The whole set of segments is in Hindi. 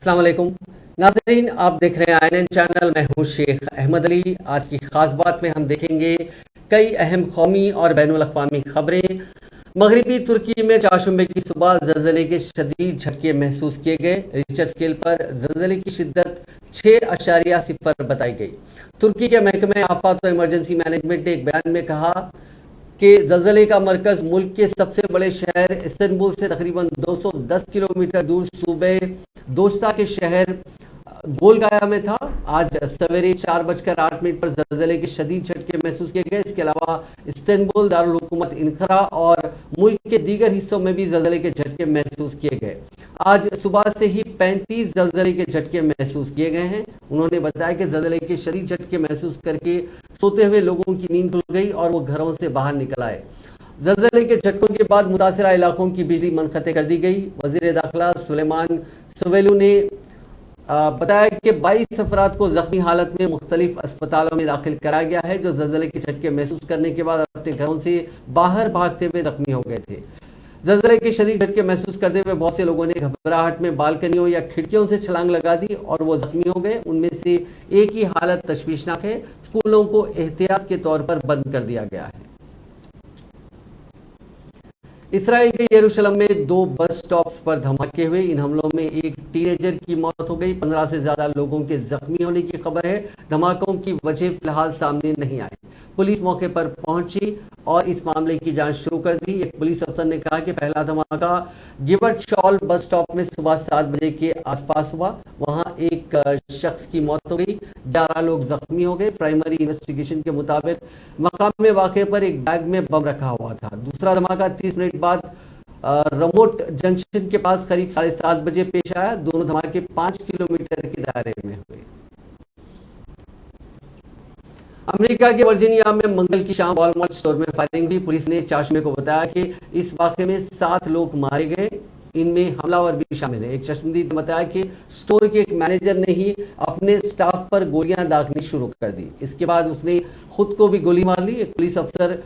अस्सलाम वालेकुम नाज़रीन, आप देख रहे हैं INN चैनल। मैं हूं शेख अहमद अली। आज की खास बात में हम देखेंगे कई अहम कौमी और बैनुल अक़वामी खबरें। मगरबी तुर्की में चारशंबे की सुबह ज़लज़ले के शदीद झटके महसूस किए गए। रिक्टर स्केल पर ज़लज़ले की शिद्दत 6.0 बताई गई। तुर्की के महकमे आफात और इमरजेंसी मैनेजमेंट ने एक बयान में कहा कि ज़लज़ले का मरकज़ मुल्क के सबसे बड़े शहर इस्तांबुल से तकरीबन 210 किलोमीटर दूर सूबे दोस्ता के शहर गोलगाया में था। आज सवेरे 4:08 पर ज़लज़ले के शदीद झटके महसूस किए गए। इसके अलावा इस्तांबुल, दारुल हुकूमत इनकरा और मुल्क के दीगर हिस्सों में भी ज़लज़ले के झटके महसूस किए गए। आज सुबह से ही 35 ज़लज़ले के झटके महसूस किए गए हैं। उन्होंने बताया कि ज़लज़ले के शदीद झटके महसूस करके सोते हुए लोगों की नींद खुल गई और वो घरों से बाहर निकल आए। ज़लज़ले के झटकों के बाद मुतासिरा इलाकों की बिजली मुनक़ते कर दी गई। वज़ीर दाखिला सुलेमान सवेलू ने बताया कि 22 अफराद को जख्मी हालत में मुख्तलिफ अस्पतालों में दाखिल कराया गया है, जो ज़लज़ले के झटके महसूस करने के बाद अपने घरों से बाहर भागते हुए जख्मी हो गए थे। ज़लज़ले के शदीद झटके महसूस करते हुए बहुत से लोगों ने घबराहट में बालकनियों या खिड़कियों से छलांग लगा दी और वो जख्मी हो गए। उनमें से एक की हालत तशवीशनाक है। स्कूलों को एहतियात के तौर पर बंद कर दिया गया है। इसराइल के यरूशलेम में 2 बस स्टॉप्स पर धमाके हुए। इन हमलों में एक टीनेजर की मौत हो गई। 15 से ज्यादा लोगों के जख्मी होने की खबर है। धमाकों की वजह फिलहाल सामने नहीं आई। पुलिस मौके पर पहुंची और इस मामले की जांच शुरू कर दी। एक पुलिस अफसर ने कहा कि पहला धमाका गिबर्ट शॉल बस स्टॉप में सुबह 7 बजे के आसपास हुआ। वहां एक शख्स की मौत हो गई, 11 लोग जख्मी हो गए। प्राइमरी इन्वेस्टिगेशन के मुताबिक मकाम में वाक़े पर एक बैग में बम रखा हुआ था। दूसरा धमाका 30 मिनट बाद रमोट जंक्शन के पास करीब 7:30 बजे पेश आया। दोनों धमाके 5 किलोमीटर के दायरे में हुए। अमेरिका के वर्जीनिया में मंगल की शाम वॉलमार्ट स्टोर में फायरिंग हुई। पुलिस ने चारशंबे को बताया कि इस वाक़े में 7 लोग मारे गए, इनमें हमलावर भी शामिल है। एक चश्मदीद ने बताया कि स्टोर के एक मैनेजर ने ही अपने स्टाफ पर गोलियां दागनी शुरू कर दी। इसके बाद उसने खुद को भी गोली मार ली। एक पुलिस अफसर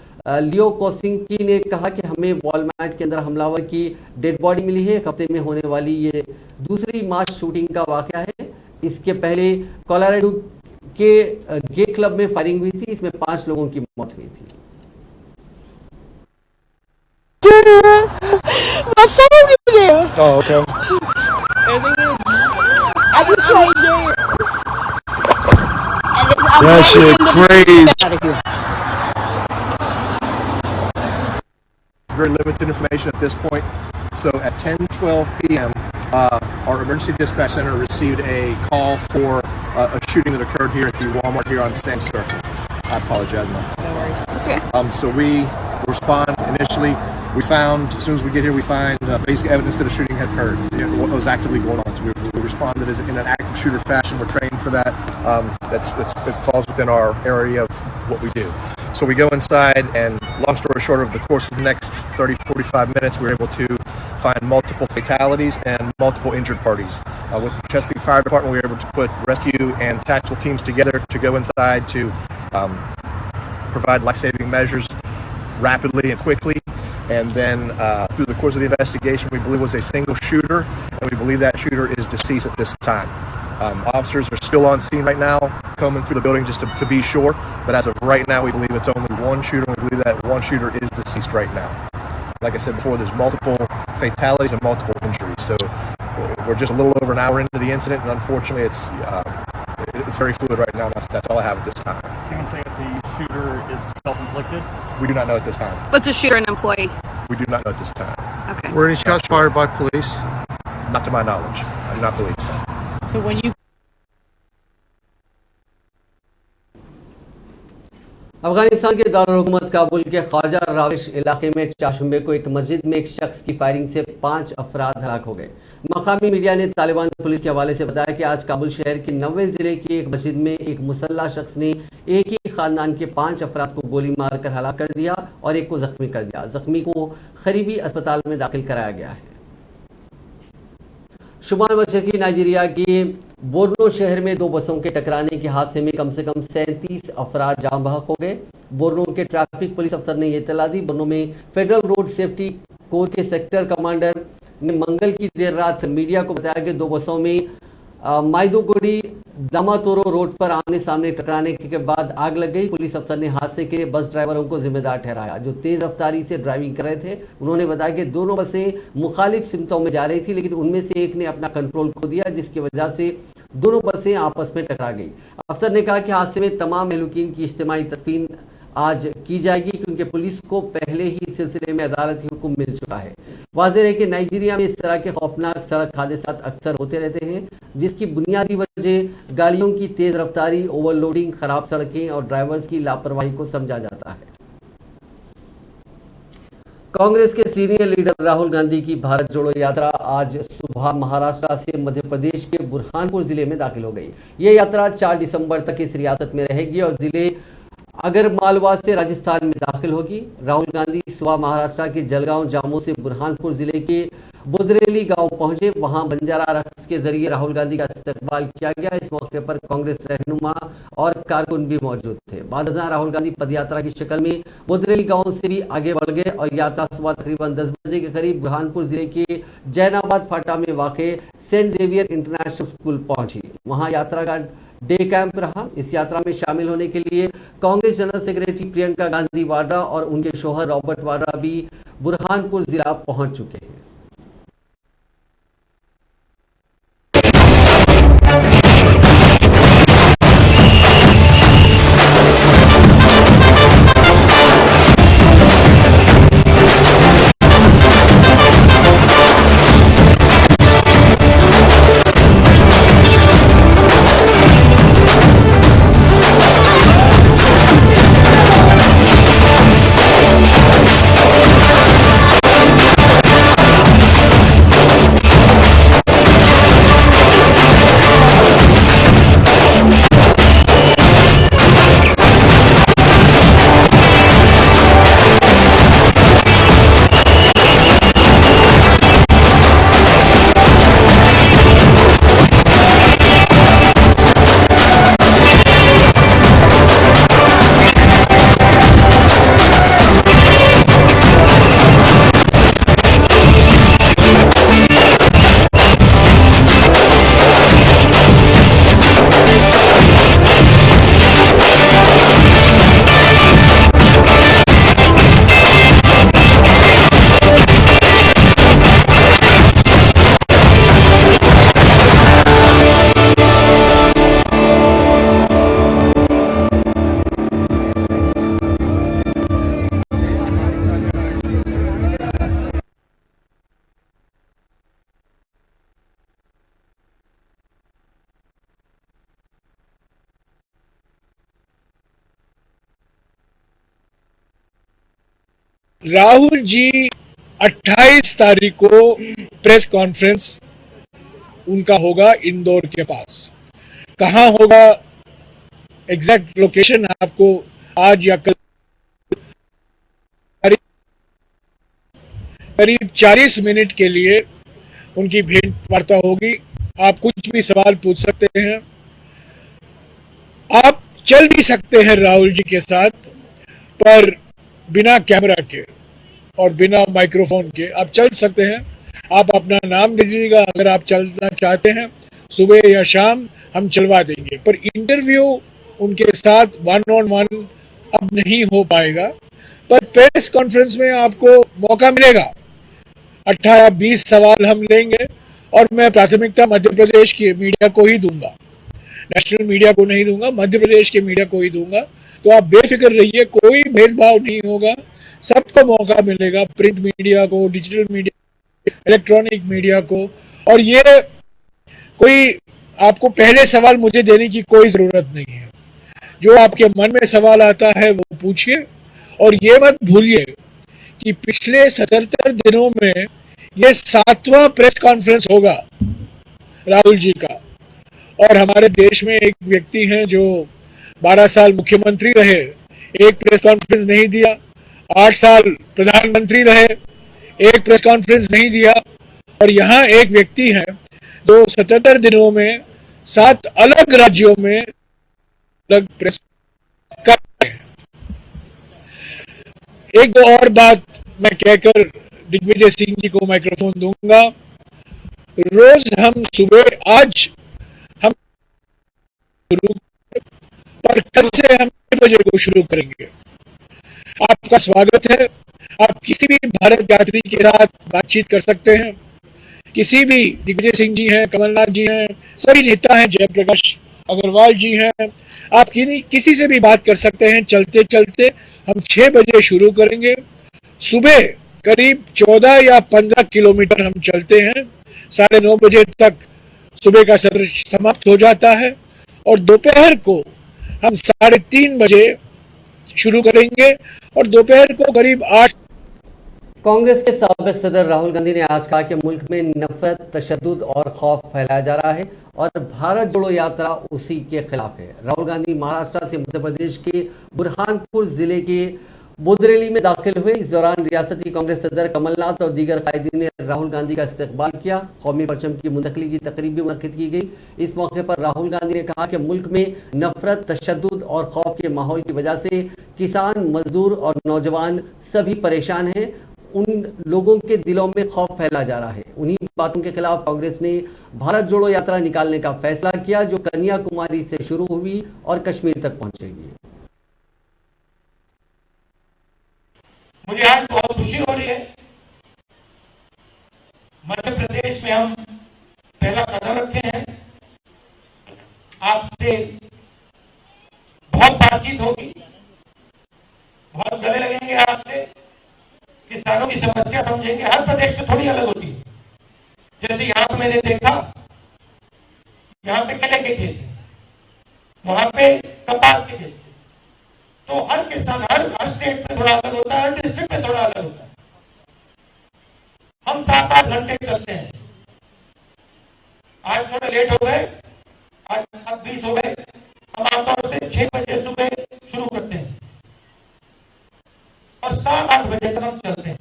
लियो कोसिंकी ने कहा कि हमें वॉलमार्ट के अंदर हमलावर की डेड बॉडी मिली है। एक हफ्ते में होने वाली ये दूसरी मास शूटिंग का वाक़या है। इसके पहले कोलोराडो के गे क्लब में फायरिंग हुई थी। इसमें 5 लोगों की मौत हुई थी। My phone is there. Oh, okay. I just can't get it. And I'm That shit crazy. out of here. Very limited information at this point. So at 10:12 p.m., our emergency dispatch center received a call for a shooting that occurred here at the Walmart here on Sam Circle. I apologize, man. No worries. That's okay. So we respond initially. We found, as soon as we get here, we find basic evidence that a shooting had occurred. What was actively going on. So we responded as in an active shooter fashion. We're trained for that. It falls within our area of what we do. So we go inside, and long story short, over the course of the next 30-45 minutes, we were able to find multiple fatalities and multiple injured parties. With the Chesapeake Fire Department, we were able to put rescue and tactical teams together to go inside to provide life-saving measures rapidly and quickly. And then through the course of the investigation, we believe it was a single shooter, and we believe that shooter is deceased at this time. Officers are still on scene right now, combing through the building just to be sure. But as of right now, we believe it's only one shooter, and we believe that one shooter is deceased right now. Like I said before, there's multiple fatalities and multiple injuries. So we're just a little over an hour into the incident, and unfortunately, it's very fluid right now. That's all I have at this time. Can you say that the shooter is self-inflicted? We do not know at this time. Was the shooter an employee? We do not know at this time. Okay. Were any shots fired by police? Not to my knowledge. I do not believe so. So when you Afghanistan के दारुल हुकूमत काबुल के ख्वाजा राविश इलाके में चारशंबे को एक मस्जिद में एक शख्स की फायरिंग से 5 अफराद हलाक हो गए। मकामी मीडिया ने तालिबान पुलिस के हवाले से बताया कि आज काबुल शहर के 90 जिले की एक मस्जिद में एक मुसल्ला शख्स ने एक ही खानदान के 5 अफराद को गोली मारकर हलाक कर दिया और एक को जख्मी कर दिया। जख्मी को करीबी अस्पताल में दाखिल कराया गया है। शुमाल मशरकी नाइजीरिया के बोर्नो शहर में 2 बसों के टकराने के हादसे में कम से कम 37 अफराद जाँ बहक हो गए। बोर्नो के ट्रैफिक पुलिस अफसर ने यह इत्तला दी। बोर्नो में फेडरल रोड सेफ्टी कोर के सेक्टर कमांडर ने मंगल की देर रात मीडिया को बताया कि 2 बसों में माइदुगुड़ी दामातोरो रोड पर आमने सामने टकराने के बाद आग लग गई। पुलिस अफसर ने हादसे के बस ड्राइवरों को जिम्मेदार ठहराया जो तेज रफ्तारी से ड्राइविंग कर रहे थे। उन्होंने बताया कि दोनों बसें मुखालिफ सिमतों में जा रही थी, लेकिन उनमें से एक ने अपना कंट्रोल खो दिया, जिसकी वजह से दोनों बसें आपस में टकरा गई। अफसर ने कहा कि हादसे में तमाम महलूकीन की इज्तिमाई तदफीन आज की जाएगी, क्योंकि पुलिस को पहले ही इस सिलसिले में अदालती हुक्म मिल चुका है। वाज़ेह है कि नाइजीरिया में इस तरह के खौफनाक सड़क हादसे अक्सर होते रहते हैं, जिसकी बुनियादी वजह गाड़ियों की तेज रफ्तारी, ओवरलोडिंग, खराब सड़कें और ड्राइवर्स की लापरवाही को समझा जाता है। कांग्रेस के सीनियर लीडर राहुल गांधी की भारत जोड़ो यात्रा आज सुबह महाराष्ट्र से मध्य प्रदेश के बुरहानपुर जिले में दाखिल हो गई। ये यात्रा 4 दिसंबर तक इस रियासत में रहेगी और जिले अगर मालवा से राजस्थान में दाखिल होगी। राहुल गांधी सुबह महाराष्ट्र के जलगांव जामो से बुरहानपुर जिले के बुदरेली गांव पहुंचे। वहां बंजारा रक्स के जरिए राहुल गांधी का इस्तकबाल किया गया। इस मौके पर कांग्रेस रहनुमा और कारकुन भी मौजूद थे। बाद राहुल गांधी पदयात्रा की शक्ल में बुदरेली गांव से भी आगे बढ़ गए और यात्रा सुबह तकरीबन 10 बजे के करीब बुरहानपुर जिले के जैनाबाद फाटा में वाक़ सेंट जेवियर इंटरनेशनल स्कूल पहुंची। वहां यात्रा का डे कैंप रहा। इस यात्रा में शामिल होने के लिए कांग्रेस जनरल सेक्रेटरी प्रियंका गांधी वाड्रा और उनके शौहर रॉबर्ट वाड्रा भी बुरहानपुर जिला पहुंच चुके हैं। राहुल जी 28 तारीख को प्रेस कॉन्फ्रेंस उनका होगा इंदौर के पास। कहां होगा, एग्जैक्ट लोकेशन आपको आज या कल करीब 40 मिनट के लिए उनकी भेंट वार्ता होगी। आप कुछ भी सवाल पूछ सकते हैं, आप चल भी सकते हैं राहुल जी के साथ, पर बिना कैमरा के और बिना माइक्रोफोन के आप चल सकते हैं। आप अपना नाम दे दीजिएगा, अगर आप चलना चाहते हैं सुबह या शाम हम चलवा देंगे, पर इंटरव्यू उनके साथ 1-on-1 अब नहीं हो पाएगा। पर प्रेस कॉन्फ्रेंस में आपको मौका मिलेगा। 18-20 सवाल हम लेंगे और मैं प्राथमिकता मध्य प्रदेश की मीडिया को ही दूंगा, नेशनल मीडिया को नहीं दूंगा, मध्य प्रदेश के मीडिया को ही दूंगा। तो आप बेफिक्र रहिए, कोई भेदभाव नहीं होगा, सबको मौका मिलेगा, प्रिंट मीडिया को, डिजिटल मीडिया, इलेक्ट्रॉनिक मीडिया को। और ये कोई आपको पहले सवाल मुझे देने की कोई जरूरत नहीं है। जो आपके मन में सवाल आता है वो पूछिए, और ये मत भूलिए कि पिछले 77 दिनों में ये 7वां प्रेस कॉन्फ्रेंस होगा राहुल जी का। और हमारे देश में एक व्यक्ति हैं जो 12 साल मुख्यमंत्री रहे, एक प्रेस कॉन्फ्रेंस नहीं दिया, 8 साल प्रधानमंत्री रहे, एक प्रेस कॉन्फ्रेंस नहीं दिया, और यहाँ एक व्यक्ति है जो 77 दिनों में 7 अलग राज्यों में अलग प्रेस कर रहे हैं। एक दो और बात मैं कहकर दिग्विजय सिंह जी को माइक्रोफोन दूंगा। रोज हम सुबह आज शुरू, पर कल से हम 6 बजे को शुरू करेंगे। आपका स्वागत है। आप किसी भी भारत यात्री के साथ बातचीत कर सकते हैं। किसी भी दिग्विजय सिंह जी हैं, कमलनाथ जी हैं, सभी नेता हैं, जयप्रकाश अग्रवाल जी हैं, आप किसी से भी बात कर सकते हैं। चलते चलते हम 6 बजे शुरू करेंगे। सुबह करीब 14 या 15 किलोमीटर हम चलते हैं। 9:30 बजे तक सुबह का सत्र समाप्त हो जाता है और दोपहर को हम 3:30 बजे शुरू करेंगे और दोपहर को करीब 8। कांग्रेस के साबिक सदर राहुल गांधी ने आज कहा कि मुल्क में नफरत, तशद्दुद और खौफ फैलाया जा रहा है और भारत जोड़ो यात्रा उसी के खिलाफ है। राहुल गांधी महाराष्ट्र से मध्य प्रदेश के बुरहानपुर जिले के बोदरेली में दाखिल हुए। इस दौरान रियासती कांग्रेस सदर कमलनाथ और दीगर कायदीन ने राहुल गांधी का इस्तकबाल किया। कौमी परचम की मुंतकली की तकरीब भी मुनक्किद की गई। इस मौके पर राहुल गांधी ने कहा कि मुल्क में नफरत, तशद्दुद और खौफ के माहौल की वजह से किसान, मजदूर और नौजवान सभी परेशान हैं। उन लोगों के दिलों में खौफ फैला जा रहा है। उन्हीं बातों के खिलाफ कांग्रेस ने भारत जोड़ो यात्रा निकालने का फैसला किया, जो कन्याकुमारी से शुरू हुई और कश्मीर तक पहुंचेगी। मुझे आज बहुत खुशी हो रही है। मध्य प्रदेश में हम पहला कदम रखे हैं। आपसे बहुत बातचीत होगी, बहुत गले लगेंगे आपसे, किसानों की समस्या समझेंगे। हर प्रदेश से थोड़ी अलग होती है। जैसे यहां पे मैंने देखा, यहां पे केले के खेत, वहां पे कपास के खेत, तो हर किसान हर स्टेट में थोड़ा अलग होता है, हर डिस्ट्रिक्ट में थोड़ा अलग होता है। हम 7-8 घंटे चलते हैं। आज थोड़ा लेट हो गए, आज 7:20 हो गए। हम आमतौर से 6 बजे सुबह शुरू करते हैं और 7-8 बजे तक हम चलते हैं।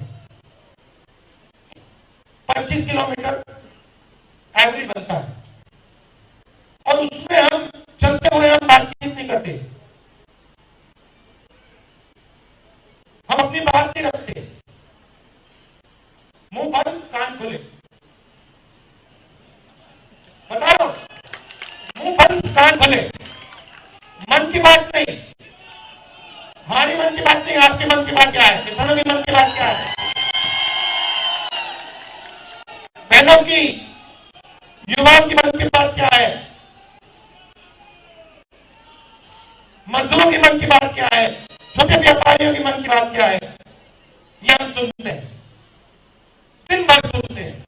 25 किलोमीटर एवरेज बनता है और उसमें हम चलते हुए हम बातचीत नहीं करते, हम अपनी बात नहीं रखते। मुंह बंद कान खुले, बता रहा हूं, मुंह बंद कान खुले। मन की बात नहीं, हमारी मन की बात नहीं, आपके मन की बात क्या है, किसानों की मन की बात क्या है, बहनों की, युवाओं की मन की बात क्या है, मजदूरों की मन की बात क्या है, छोटे व्यापारियों की मन की बात क्या है, ये हम सुनते हैं, दिन भर सुनते हैं।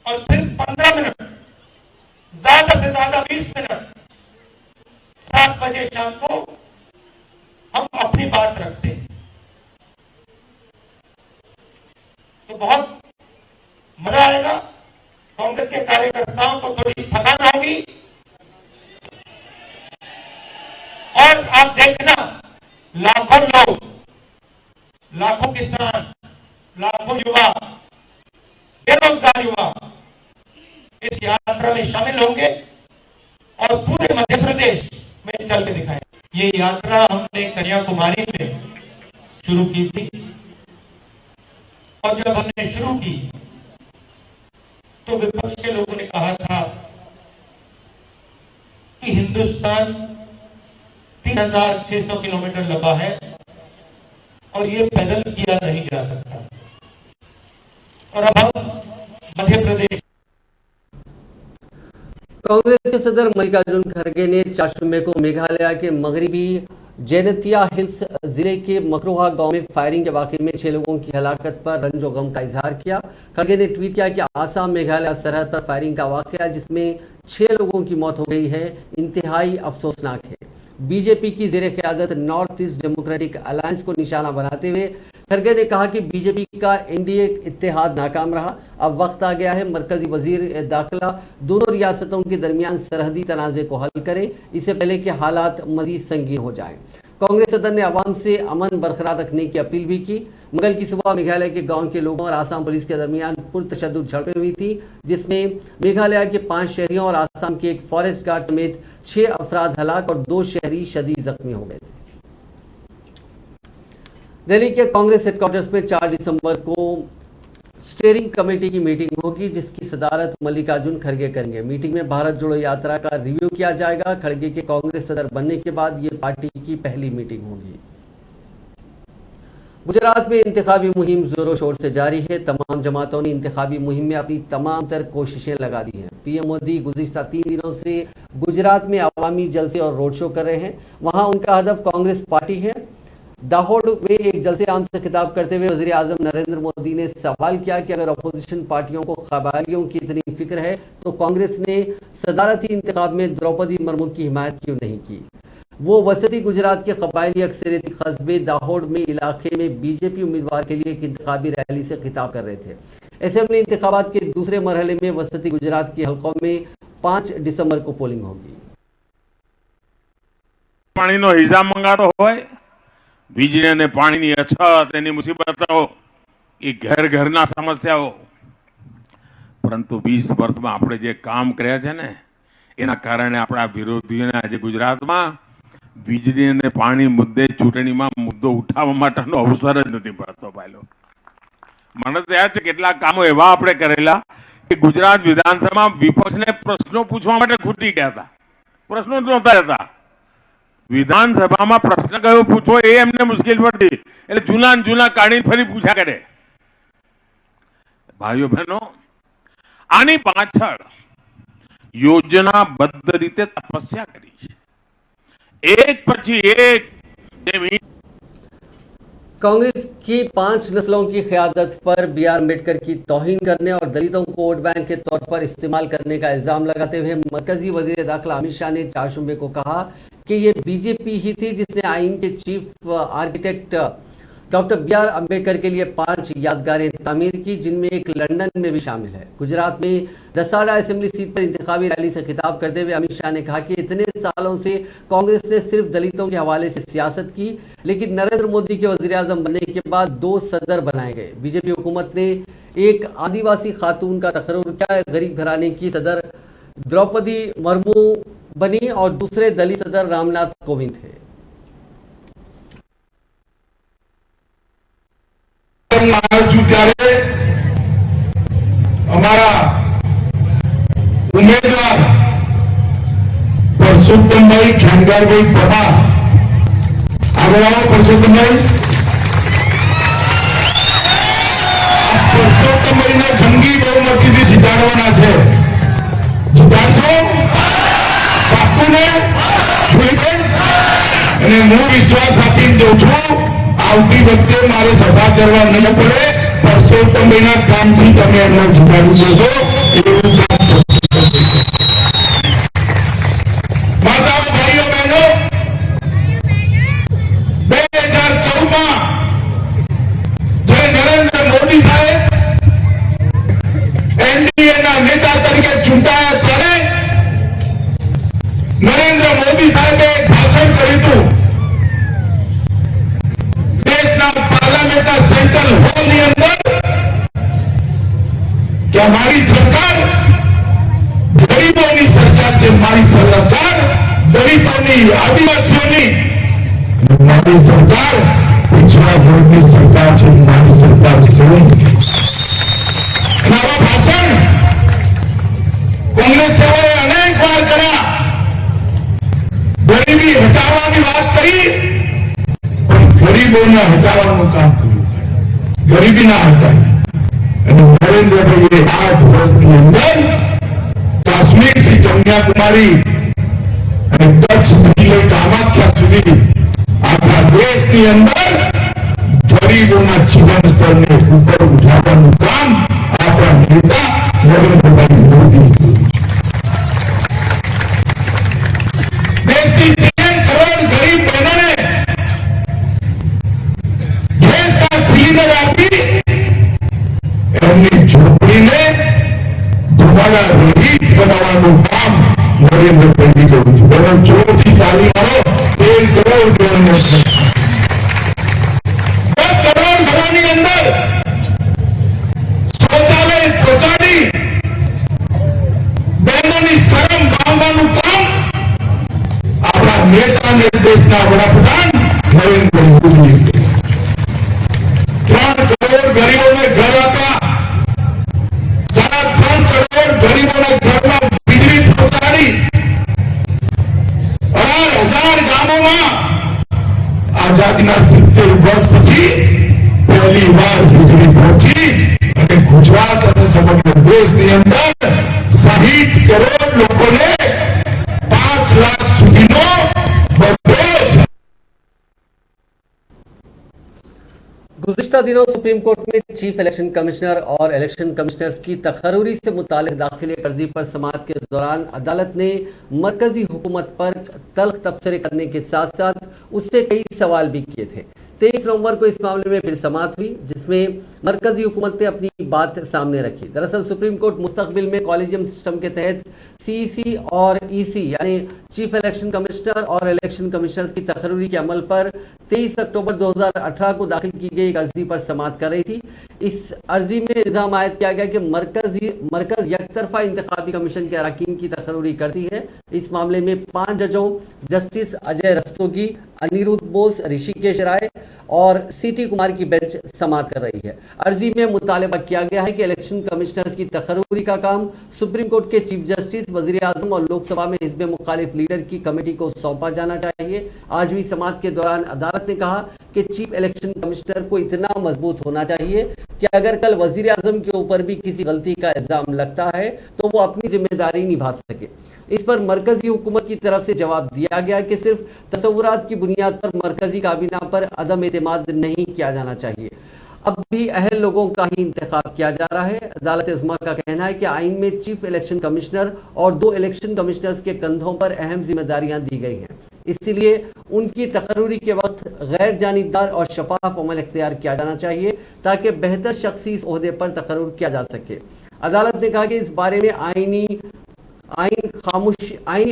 और फिर 15 मिनट, ज्यादा से ज्यादा 20 मिनट, 7 बजे शाम को हम अपनी बात रखते हैं। तो बहुत मजा आएगा। कांग्रेस के कार्यकर्ताओं को थोड़ी थकान होगी और आप देखना, लाखों लोग, लाखों किसान, लाखों युवा, बेरोजगार युवा इस यात्रा में शामिल होंगे और पूरे मध्य प्रदेश में चल के दिखाएंगे। ये यात्रा हमने कन्याकुमारी में शुरू की थी और जब हमने शुरू की तो विपक्ष के लोगों ने कहा था कि हिंदुस्तान 3600 किलोमीटर लंबा है और ये पैदल किया नहीं जा सकता। और अब हम मध्य प्रदेश। कांग्रेस के सदर मल्लिकार्जुन खड़गे ने 4 मई को मेघालय के मगरबी जैनतिया हिल्स जिले के मकरोहा गांव में फायरिंग के वाकये में 6 लोगों की हलाकत पर रंजो गम का इजहार किया। खड़गे ने ट्वीट किया कि आसाम मेघालय सरहद पर फायरिंग का वाकया जिसमें 6 लोगों की मौत हो गई है, इंतहाई अफसोसनाक है। बीजेपी की ज़ेरे क़यादत नॉर्थ ईस्ट डेमोक्रेटिक अलायंस को निशाना बनाते हुए खड़गे ने कहा कि बीजेपी का एनडीए इत्तेहाद नाकाम रहा। अब वक्त आ गया है मरकजी वजीर दाखिला दोनों रियासतों के दरमियान सरहदी तनाज़े को हल करे, इससे पहले कि हालात मजीद संगीन हो जाएं। कांग्रेस सदर ने आवाम से अमन बरकरार रखने की अपील भी की। मंगल की सुबह मेघालय के गांव के लोगों और आसाम पुलिस के दरमियान पुरतशद्दुद झड़पें हुई थी, जिसमें मेघालय के 5 शहरियों और आसाम के एक फॉरेस्ट गार्ड समेत 6 अफराद हलाक और 2 शहरी शदीद जख्मी हो गए थे। दिल्ली के कांग्रेस हेडक्वार्टर्स में 4 दिसंबर को स्टीयरिंग कमेटी की मीटिंग होगी जिसकी सदारत मल्लिकार्जुन खड़गे करेंगे। मीटिंग में भारत जोड़ो यात्रा का रिव्यू किया जाएगा। खड़गे के कांग्रेस सदर बनने के बाद ये पार्टी की पहली मीटिंग होगी। गुजरात में इंतखाबी मुहिम जोरों शोर से जारी है। तमाम जमातों ने इंतखाबी मुहिम में अपनी तमाम तर कोशिशें लगा दी हैं। पीएम मोदी गुज़िश्ता 3 दिनों से गुजरात में अवामी जलसे और रोड शो कर रहे हैं। वहां उनका हदफ कांग्रेस पार्टी है। दाहोद में एक जलसे आम से खिताब करते हुए वज़ीर आज़म नरेंद्र मोदी ने सवाल किया कि अगर अपोजिशन पार्टियों को कबायलियों की इतनी फिक्र है तो कांग्रेस ने सदारती इंतखाब में द्रौपदी मुर्मू की हिमायत क्यों नहीं की। वो वसती गुजरात के कबायली अक्सरियती कस्बे दाहोद में इलाके में बीजेपी उम्मीदवार के लिए एक इंतखाबी रैली से खिताब कर रहे थे। असेंबली इंतखाबात के दूसरे मरहले में वसती गुजरात के हलकों में 5 दिसंबर को पोलिंग होगी। પાણીનો હિસાબ મંગાતો હોય, વીજળી અને પાણીની અછત, એની મુસીબતો, એ ઘર ઘરના સમસ્યાઓ, પરંતુ 20 વર્ષમાં આપણે જે કામ કર્યા છે ને એના કારણે આપણા વિરોધીઓને આજે ગુજરાતમાં વીજળી અને પાણી મુદ્દે ચૂંટણીમાં મુદ્દો ઉઠાવવા માટેનો અવસર જ નથી મળતો ભાઈલો. મને તો યાદ છે કેટલાક કામો એવા આપણે કરેલા કે ગુજરાત વિધાનસભામાં વિપક્ષને પ્રશ્નો પૂછવા માટે ખૂટી ગયા હતા. પ્રશ્નો જ નહોતા હતા. વિધાનસભામાં પ્રશ્ન કયો પૂછવો એ એમને મુશ્કેલ પડતી, એટલે જૂના ને જૂના કાઢીને ફરી પૂછ્યા કરે. ભાઈઓ બહેનો, આની પાછળ યોજનાબદ્ધ રીતે તપસ્યા કરી છે. एक પછી एक कांग्रेस की 5 नस्लों की क़यादत पर बी आर अम्बेडकर की तौहीन करने और दलितों को वोट बैंक के तौर पर इस्तेमाल करने का इल्जाम लगाते हुए मरकजी वजीर दाखिला अमित शाह ने 4 शुबे को कहा कि ये बीजेपी ही थी जिसने आइन के chief architect doctor B R Ambedkar के लिए 5 यादगारें तामीर की, जिनमें एक लंदन में भी शामिल है। गुजरात में दसाड़ा असेंबली सीट पर इंतखाबी रैली से खिताब करते हुए अमित शाह ने कहा कि इतने सालों से कांग्रेस ने सिर्फ दलितों के हवाले से सियासत की, लेकिन नरेंद्र मोदी के वजीर आजम बनने के बाद 2 सदर बनाए गए। बीजेपी हुकूमत ने एक आदिवासी खातून का तकर्रुर किया। गरीब घराने की सदर द्रौपदी मुर्मू बनी और दूसरे दलित सदर रामनाथ कोविंद थे। ત્યારે અમારા ઉમેદવાર પરસોત્તમભાઈ ખેંગારભાઈ પરમાર, આગળ આવો પરસોત્તમભાઈ. પરસોત્તમભાઈને જંગી બહુમતીથી જીતાડવાના છે. જીતાડશો? પાક્કું ને? અને હું વિશ્વાસ આપીને દઉં છું આવતી વખતે મારે સભા કરવા ન પડે, પરસોત્તમભાઈના કામથી તમે એમને જીતાડી દેશો એવું કામ. માતાઓ, ભાઈઓ, બહેનો, 2014માં જ્યારે નરેન્દ્ર મોદી સાહેબ એનડીએના નેતા તરીકે ચૂંટાયા ત્યારે નરેન્દ્ર મોદી સાહેબે એક ભાષણ કર્યું હતું. सेंट्रल हॉल ની અંદર કે અમારી સરકાર ગરીબોની સરકાર છે, મારી સરકાર દલિતોની, આદિવાસીઓની, મારી સરકાર पिछड़ा वर्गની સરકાર છે, મારી સરકાર સ્વયં છે. આવા ભાષણ કોંગ્રેસે અનેક વાર કર્યા. ગરીબી હટાવવાની વાત કરી, ગરીબોને હટાવવાનું કામ કર્યું. गरीबी ना हटाई. नरेंद्र भाई 8 वर्ष की अंदर काश्मीर थी कन्याकुमारी कच्छ થી કામાખ્યા સુધી આખા દેશની અંદર ગરીબોના જીવન સ્તરને ઉપર ઉઠાવવાનું કામ આપણા નેતા નરેન્દ્રભાઈ મોદી દેશની 13 કરોડ ગરીબ બહેનોને ગેસના સિલિન્ડર આપી એમની ઝૂંપડીને ધુમાડા રહિત બનાવવાનું કામ નરેન્દ્રભાઈ કર્યું છે. બહુ જોરથી તાળી મારો. 13 કરોડ બહેનો, 10 કરોડ ઘરોની અંદર શૌચાલય પહોંચાડી બહેનોની શરમ બાંધવાનું કામ આપણા નેતા અને દેશના વડાપ્રધાન નરેન્દ્ર મોદીએ. 3 કરોડ ગરીબોને ઘર આપ્યા. 70 વર્ષ પછી પહેલી વાર વીજળી પહોંચી અને ગુજરાત અને સમગ્ર દેશની અંદર 60 કરોડ લોકોને 5 લાખ સુધીનો બધો જ गुज़िश्ता दिनों सुप्रीम कोर्ट में चीफ इलेक्शन कमिश्नर और इलेक्शन कमिश्नर्स की तकर्री से मुतालिक दाखिले अर्जी पर समाअत के दौरान अदालत ने मरकजी हुकूमत पर तल्ख तबसरे करने के साथ साथ उससे कई सवाल भी किए थे। 23 नवंबर को इस मामले में फिर समाअत हुई, जिसमें मरकजी हुकूमत ने अपनी बात सामने रखी। दरअसल सुप्रीम कोर्ट मुस्तकबिल में कॉलेजियम सिस्टम के तहत सीईसी और ईसी यानी चीफ इलेक्शन कमिश्नर और इलेक्शन कमिश्नर्स की तकर्री के अमल पर 23 अक्टूबर 2018 को दाखिल की गई एक अर्जी पर समाअत कर रही थी। इस अर्जी में इल्जाम आयद किया गया कि मरकज यकतरफा इंतखाबी कमीशन के अरकान की तकर्री करती है। इस मामले में 5 जजों जस्टिस अजय रस्तोगी, अनिरुद्ध बोस, ऋषिकेश राय और सीटी कुमार की बेंच समाअत कर रही है। अर्जी में मुतालबा किया गया है कि इलेक्शन कमिश्नर्स की तकर्री का काम सुप्रीम कोर्ट के चीफ जस्टिस, वजीर आजम और लोकसभा में हिज़्ब मुखालिफ लीडर की कमेटी को सौंपा जाना चाहिए। आज हुई समाअत के दौरान अदालत ने कहा कि चीफ इलेक्शन कमिश्नर को इतना मजबूत होना चाहिए कि अगर कल वजीर आजम के ऊपर भी किसी गलती का इल्जाम लगता है तो वो अपनी जिम्मेदारी निभा सके। इस पर मरकजी हुकूमत की तरफ से जवाब दिया गया कि सिर्फ तसव्वुरात की बुनियाद पर मरकजी काबीना पर अदम एतमाद नहीं किया जाना चाहिए। अब भी अहल लोगों का ही इंतखाब किया जा रहा है। अदालत उस्मा का कहना है कि आइन में चीफ इलेक्शन कमिश्नर और 2 इलेक्शन कमिश्नर्स के कंधों पर अहम जिम्मेदारियां दी गई हैं, इसलिए उनकी तकर्री के वक्त गैर जानिबदार और शफाफ अमल इख्तियार किया जाना चाहिए ताकि बेहतर शख्सी इस ओहदे पर तकर्रुर किया जा सके। अदालत ने कहा कि इस बारे में आईनी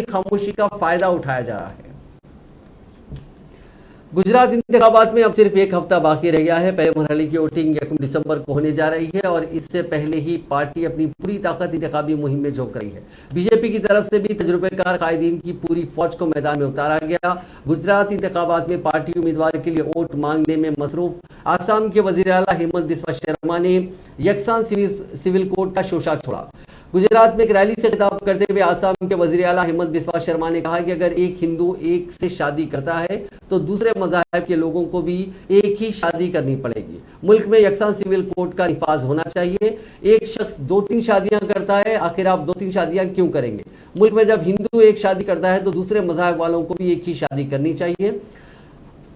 खामोशी का फायदा उठाया जा रहा है। गुजरात इंतखाबात में अब सिर्फ एक हफ्ता बाकी रह गया है। पहले मरहले की वोटिंग 1 दिसंबर को होने जा रही है और इससे पहले ही पार्टी अपनी पूरी ताकत इंतखाबी मुहिम में झोंक रही है। बीजेपी की तरफ से भी तजुर्बेकार कायदीन की पूरी फौज को मैदान में उतारा गया। गुजरात इंतखाबात में पार्टी उम्मीदवार के लिए वोट मांगने में मसरूफ आसाम के वजीर आला हेमंत बिस्वा शर्मा ने यकसान सिविल कोड का शोशा छोड़ा। गुजरात में एक रैली से खिताब करते हुए आसाम के वजीर आला हेमंत बिस्वा शर्मा ने कहा कि अगर एक हिंदू एक से शादी करता है तो दूसरे मज़ाहिब के लोगों को भी एक ही शादी करनी पड़ेगी। मुल्क में यकसान सिविल कोड का निफाज होना चाहिए। एक शख्स 2-3 शादियां करता है, आखिर आप 2-3 शादियां क्यों करेंगे? मुल्क में जब हिंदू एक शादी करता है तो दूसरे मज़ाहिब वालों को भी एक ही शादी करनी चाहिए।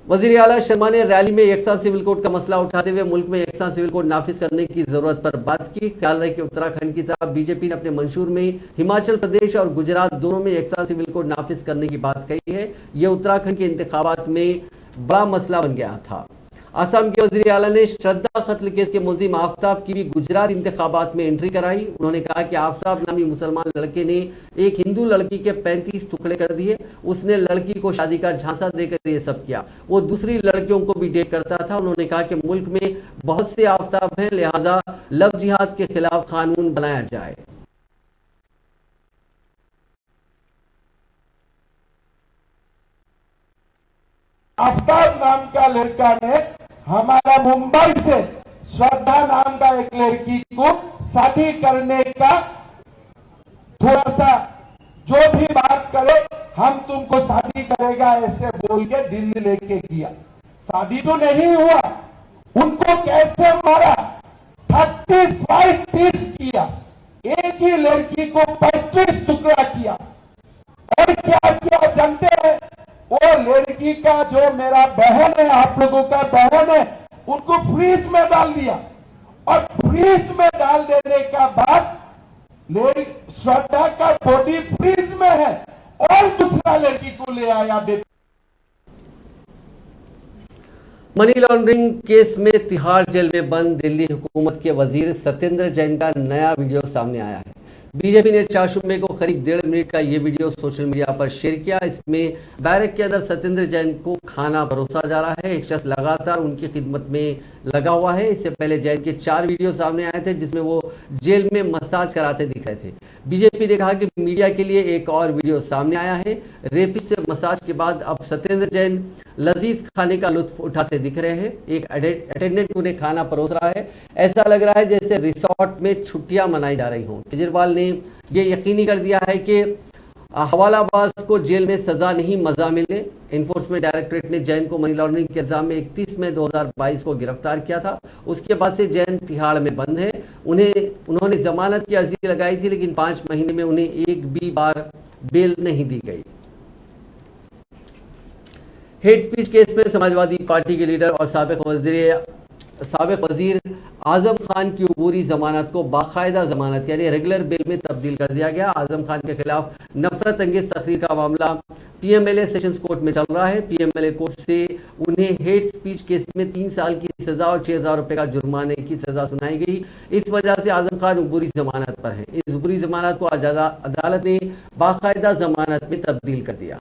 वज़ीर आला शर्मा ने रैली में यकसान सिविल कोड का मसला उठाते हुए मुल्क में यकसान सिविल कोड नाफिज करने की जरूरत पर बात की। ख्याल रहे कि उत्तराखंड की तरह बीजेपी ने अपने मंशूर में हिमाचल प्रदेश और गुजरात दोनों में यकसान सिविल कोड नाफिज करने की बात कही है। यह उत्तराखंड के इंतखाबात में बड़ा मसला बन गया था। आसाम के वज़ीर आला ने श्रद्धा कत्ल केस के मुलजिम आफ्ताब की भी गुजरात इंतखाबात में एंट्री कराई। उन्होंने कहा कि आफ्ताब नामी मुसलमान लड़के ने एक हिंदू लड़की के 35 टुकड़े कर दिए। उसने लड़की को शादी का झांसा देकर ये सब किया। वो दूसरी लड़कियों को भी डेट करता था। उन्होंने कहा कि मुल्क में बहुत से आफ्ताब हैं, लिहाजा लव जिहाद के खिलाफ कानून बनाया जाए। आफ्ताब नाम का लड़का ने हमारा मुंबई से श्रद्धा नाम का एक लड़की को शादी करने का थोड़ा सा जो भी बात करे हम तुमको शादी करेगा ऐसे बोल के दिल्ली लेके गया। शादी तो नहीं हुआ। उनको कैसे मारा? 35 पीस किया। एक ही लड़की को 35 टुकड़ा किया। और क्या किया जानते हैं? वो लड़की का जो मेरा बहन है, आप लोगों का बहन है, उनको फ्रीज में डाल दिया। और फ्रीज में डाल देने का बाद श्रद्धा का बॉडी फ्रीज में है और दूसरा लड़की को ले आया। मनी लॉन्ड्रिंग केस में तिहाड़ जेल में बंद दिल्ली हुकूमत के वजीर सत्येंद्र जैन का नया वीडियो सामने आया है। बीजेपी ने 4 शुबे को करीब 1.5 मिनट का ये वीडियो सोशल मीडिया पर शेयर किया। इसमें बैरक के अंदर सत्येंद्र जैन को खाना परोसा जा रहा है। एक शख्स लगातार उनकी खिदमत में लगा हुआ है। इससे पहले जैन के 4 वीडियो सामने आए थे जिसमें वो जेल में मसाज कराते दिख रहे थे। बीजेपी ने कहा कि मीडिया के लिए एक और वीडियो सामने आया है। रेपिस्ट से मसाज के बाद अब सत्येंद्र जैन लजीज खाने का लुत्फ उठाते दिख रहे हैं। एक अटेंडेंट उन्हें खाना परोस रहा है। ऐसा लग रहा है जैसे रिसोर्ट में छुट्टियां मनाई जा रही हों। केजरीवाल ने यह यकीनी कर दिया है कि हवालाबाज को जेल में सजा नहीं मजा मिले। एनफोर्समेंट डायरेक्टरेट ने जैन को मनी लॉन्ड्रिंग के इल्जाम में 31 मई 2022 को गिरफ्तार किया था। उसके बाद से जैन तिहाड़ में बंद है। उन्होंने जमानत की अर्जी लगाई थी, लेकिन 5 महीने में उन्हें एक भी बार बेल नहीं दी गई। हेट स्पीच केस में समाजवादी पार्टी के लीडर और साबिक वजीर आजम खान की अबूरी जमानत को बाकायदा जमानत यानी रेगुलर बेल में तब्दील कर दिया गया। आजम खान के खिलाफ नफरत अंगेज तकरीर का मामला पीएमएलए सेशंस कोर्ट में चल रहा है। पीएमएलए कोर्ट से उन्हें हेट स्पीच केस में 3 साल की सजा और 6,000 रुपए का जुर्माने की सजा सुनाई गई। इस वजह से आजम खान अबूरी जमानत पर है। इस अबूरी जमानत को अदालत ने बाकायदा जमानत में तब्दील कर दिया।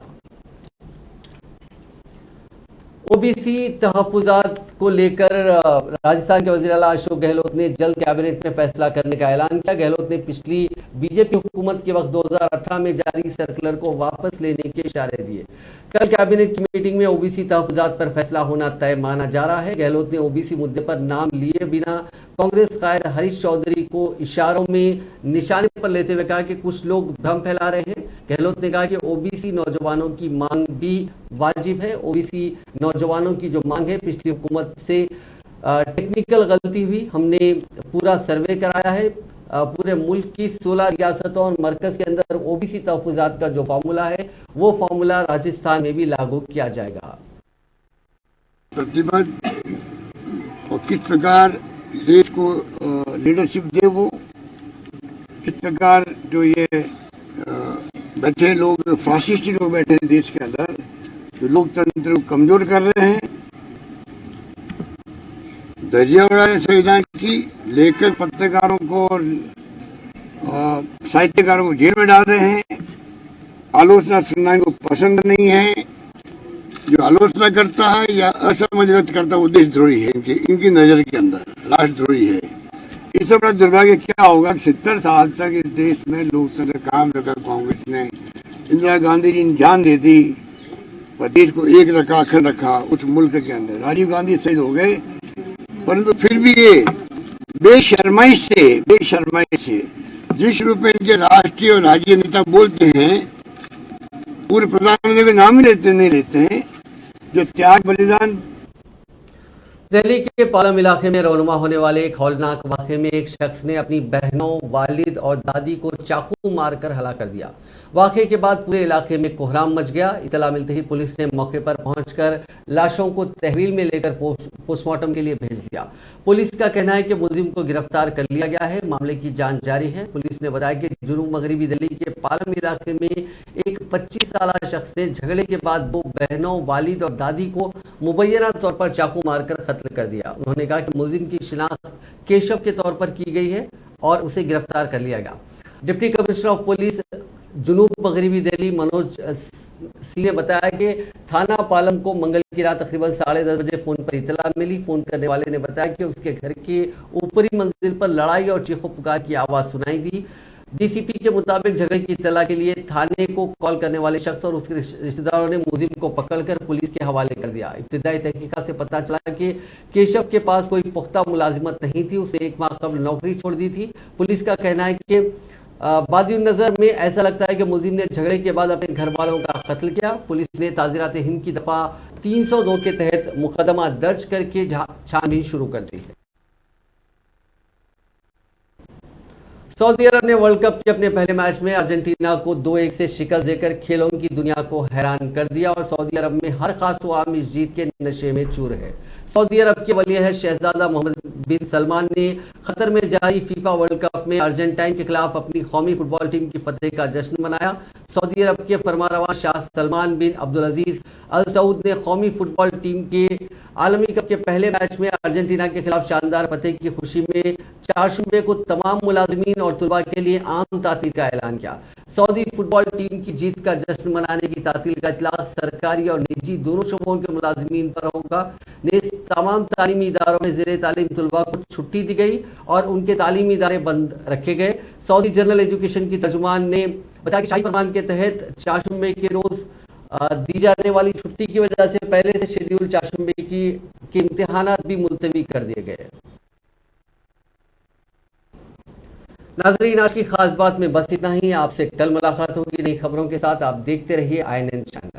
ओबीसी तहफुजात को लेकर राजस्थान के वज़ीर आला अशोक गहलोत ने जल्द कैबिनेट में फैसला करने का ऐलान किया। गहलोत ने पिछली बीजेपी हुकूमत के वक्त 2018 में जारी सर्कुलर को वापस लेने के इशारे दिए। कल कैबिनेट की मीटिंग में ओबीसी तहफुजात पर फैसला होना तय माना जा रहा है। गहलोत ने ओबीसी मुद्दे पर नाम लिए बिना कांग्रेस कायद हरीश चौधरी को इशारों में निशाने पर लेते हुए कहा कि कुछ लोग भ्रम फैला रहे हैं। गहलोत ने कहा कि ओबीसी नौजवानों की मांग भी वाजिब है। ओबीसी नौजवानों की जो मांग है, पिछली हुकूमत से टेक्निकल गलती हुई। हमने पूरा सर्वे कराया है। पूरे मुल्क की 16 रियासतों और मरकज के अंदर ओबीसी तहफुजात का जो फार्मूला है, वो फार्मूला राजस्थान में भी लागू किया जाएगा। प्रतिबद्ध और किस प्रकार देश को लीडरशिप दे, वो किस प्रकार जो ये बैठे लोग, फासिस्टी लोग बैठे हैं देश के अंदर, जो लोकतंत्र को कमजोर कर रहे हैं, दरिया उड़ा रहे संविधान की, लेकर पत्रकारों को और साहित्यकारों को जेल में डाल रहे हैं। आलोचना सुनने को पसंद नहीं है। जो आलोचना करता है या असमझ व्यक्त करता है वो देशद्रोही है। इनकी नजर के अंदर राष्ट्रद्रोही है। इससे बड़ा दुर्भाग्य क्या होगा? 70 साल तक इस देश में लोकतंत्र काम रखा कांग्रेस ने। इंदिरा गांधी जी ने जान दे दी, देश को एक रखा, अखंड रखा उस मुल्क के अंदर। राजीव गांधी शहीद हो गए, परंतु फिर भी ये बेशर्माई से जिस रूप में इनके राष्ट्रीय और राज्य नेता बोलते हैं, पूर्व प्रधानमंत्री के नाम ही नहीं लेते हैं। जो त्याग बलिदान। दिल्ली के पालम इलाके में रौनमा होने वाले एक हौलनाक वाक़े में एक शख्स ने अपनी बहनों, वालिद और दादी को चाकू मारकर हलाक कर दिया। वाक़े के बाद पूरे इलाके में कोहराम मच गया। इतला मिलते ही पुलिस ने मौके पर पहुंचकर लाशों को तहवील में लेकर पोस्टमार्टम के लिए भेज दिया। पुलिस का कहना है कि मुलजिम को गिरफ्तार कर लिया गया है। मामले की जांच जारी है। पुलिस ने बताया कि जुनूब मगरबी दिल्ली के पालम इलाके में एक 25 साल शख्स ने झगड़े के बाद 2 बहनों, वालिद और दादी को मुबैना तौर पर चाकू मारकर कत्ल कर दिया। उन्होंने कहा कि मुलजिम की शिनाख्त केशव के तौर पर की गई है और उसे गिरफ्तार कर लिया गया। डिप्टी कमिश्नर ऑफ पुलिस जुनूब मगरबी दिल्ली मनोज सिंह ने बताया कि थाना पालम को मंगल की रात तकरीबन 10:30 बजे फोन पर इतला मिली। फोन करने वाले ने बताया कि उसके घर के ऊपरी मंजिल पर लड़ाई और चीखों पुकार की आवाज सुनाई दी। डीसीपी के मुताबिक झगड़े की इतला के लिए थाने को कॉल करने वाले शख्स और उसके रिश्तेदारों ने मुलजिम को पकड़कर पुलिस के हवाले कर दिया। इब्तिदाई तहकीकात से पता चला कि केशव के पास कोई पुख्ता मुलाजिमत नहीं थी। उसे 1 माह कबल नौकरी छोड़ दी थी। पुलिस का कहना है कि बादियुन नजर में ऐसा लगता है कि मुलजिम ने झगड़े के बाद अपने घर वालों का कत्ल किया। पुलिस ने ताज़ीरात हिंद की दफा 302 के तहत मुकदमा दर्ज करके छानबीन शुरू कर दी है। सऊदी अरब ने वर्ल्ड कप के अपने पहले मैच में अर्जेंटीना को 2-1 से शिकस्त देकर खेलों की दुनिया को हैरान कर दिया और सऊदी अरब में हर खास आम इस जीत के नशे में चूर है। सऊदी अरब के वली शहजादा मोहम्मद बिन सलमान ने कतर में जारी फीफा वर्ल्ड कप में अर्जेंटीना के खिलाफ अपनी कौमी फुटबॉल टीम की फतेह का जश्न मनाया। सऊदी अरब के फरमारवा शाह सलमान बिन अब्दुल अजीज अल सऊद ने कौमी फुटबॉल टीम के आलमी कप के पहले मैच में अर्जेंटीना के खिलाफ शानदार फतेह की खुशी में 4 शूबे को तमाम मुलाजिमीन और तुलबा के लिए आम तातील का ऐलान किया। सऊदी फुटबॉल टीम की जीत का जश्न मनाने की तातील का इतलाक सरकारी और निजी दोनों शोबों के मुलाजिमीन पर होगा। तमाम तालीमी इदारों में ज़ेरे तालीम तुलबा को छुट्टी दी गई और उनके तालीमी इदारे बंद रखे गए। सऊदी जनरल एजुकेशन की तर्जुमान ने बताया कि शाही फरमान के तहत 4 शूबे के रोज दी जाने वाली छुट्टी की वजह से पहले से शेड्यूल 4 शूबे के इम्तिहानात भी मुलतवी कर दिए गए। नाजरीन, आज की खास बात में बस इतना ही। आपसे कल मुलाकात होगी नई खबरों के साथ। आप देखते रहिए INN चैनल।